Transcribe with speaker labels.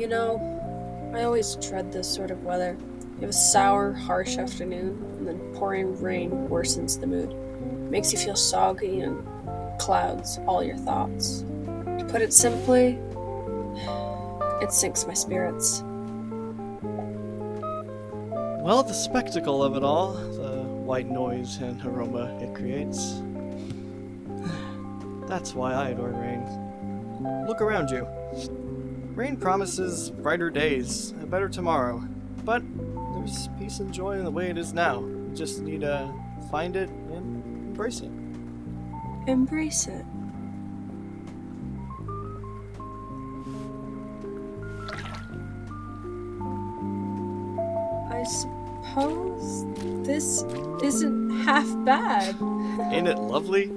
Speaker 1: You know, I always dread this sort of weather. You have a sour, harsh afternoon, and then pouring rain worsens the mood. Makes you feel soggy and clouds all your thoughts. To put it simply, it sinks my spirits.
Speaker 2: Well, the spectacle of it all, the white noise and aroma it creates. That's why I adore rain. Look around you. Rain promises brighter days, a better tomorrow, but there's peace and joy in the way it is now. You just need to find it and embrace it.
Speaker 1: Embrace it. I suppose this isn't half bad.
Speaker 2: Ain't it lovely?